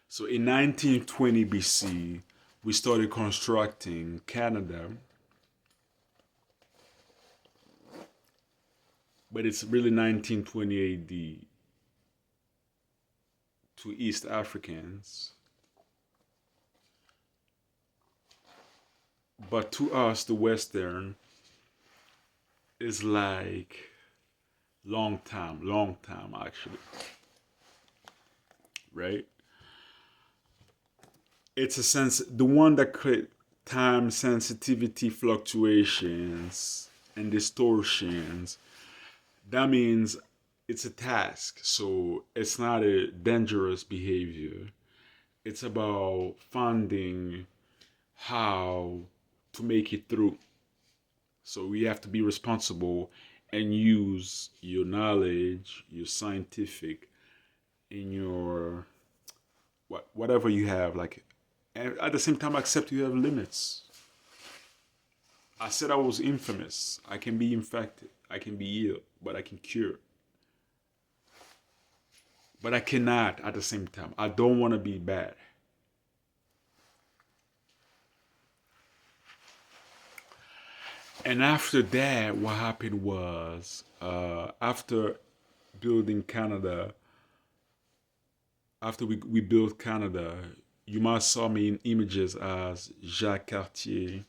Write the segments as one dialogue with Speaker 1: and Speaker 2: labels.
Speaker 1: So in 1920 BC, we started constructing Canada, but it's really 1920 AD to East Africans. But to us, the Western, is like long time actually, right? It's a sense, the one that create time sensitivity fluctuations and distortions. That means it's a task, so it's not a dangerous behavior. It's about finding how to make it through. So we have to be responsible and use your knowledge, your scientific, in your whatever you have, like, and at the same time accept you have limits. I said I was infamous. I can be infected. I can be ill, but I can cure. But I cannot at the same time. I don't want to be bad. And after that, what happened was, after building Canada, after we built Canada, you might saw me in images as Jacques Cartier.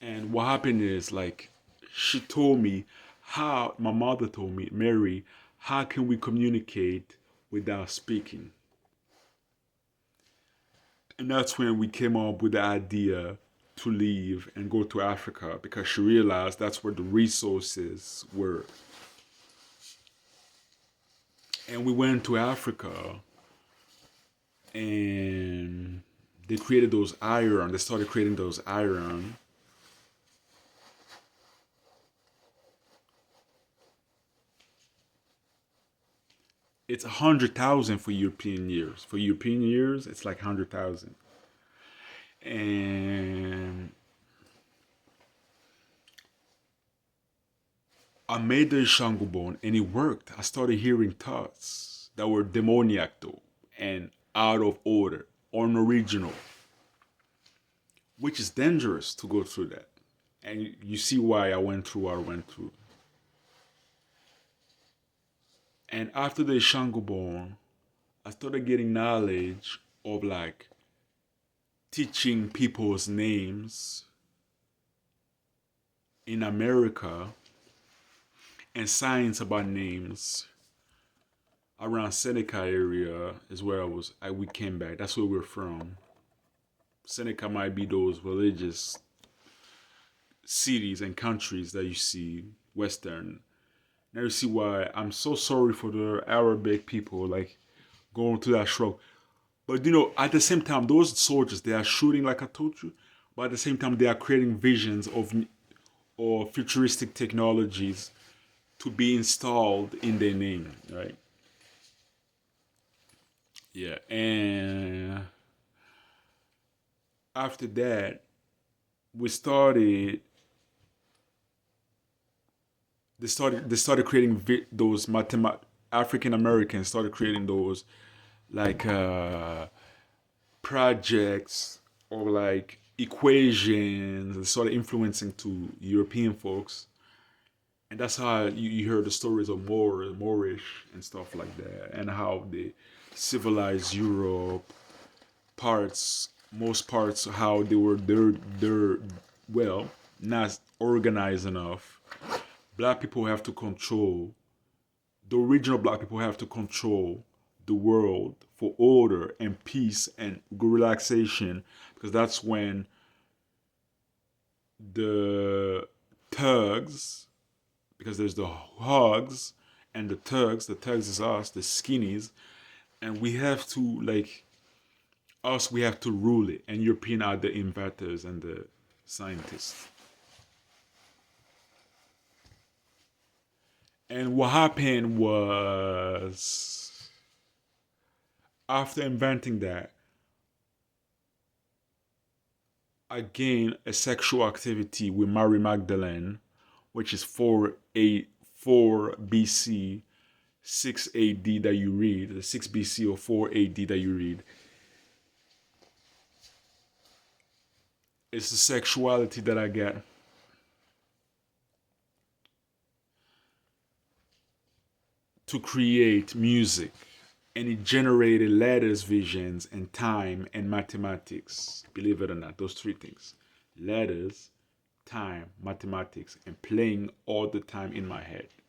Speaker 1: And what happened is, like, she told me how, my mother told me, Mary, how can we communicate without speaking? And that's when we came up with the idea to leave and go to Africa, because she realized that's where the resources were. And we went to Africa, and they created those iron. They started creating those iron. It's 100,000 for European years. For European years, it's like 100,000. And I made the Shango bone, and it worked. I started hearing thoughts that were demoniac though, and out of order, unoriginal, which is dangerous to go through that. And you see why I went through what I went through. And after the Shango bone, I started getting knowledge of, like, teaching people's names in America, and science about names around Seneca area is where we came back. That's where we're from. Seneca might be those religious cities and countries that you see, Western. Now you see why I'm so sorry for the Arabic people, like, going through that struggle. But at the same time, those soldiers, they are shooting like I told you, but at the same time, they are creating visions of or futuristic technologies to be installed in their name, right? Yeah, and after that, we started. They started creating those African Americans started creating those, like, projects, or like equations, and started influencing to European folks. And that's how you heard the stories of Moorish and stuff like that, and how they civilized Europe, most parts, how they're well, not organized enough. Black people have to control, the original black people have to control the world for order and peace and relaxation, because that's when the thugs, because there's the hogs and the thugs. The thugs is us, the skinnies, and we have to, like, we have to rule it, and European are the inventors and the scientists. And what happened was, after inventing that, again a sexual activity with Mary Magdalene, which is 4 BC, 6 AD that you read, the 6 BC or 4 AD that you read. It's the sexuality that I get. To create music, and it generated letters, visions, and time and mathematics. Believe it or not, those three things: letters, time, mathematics, and playing all the time in my head.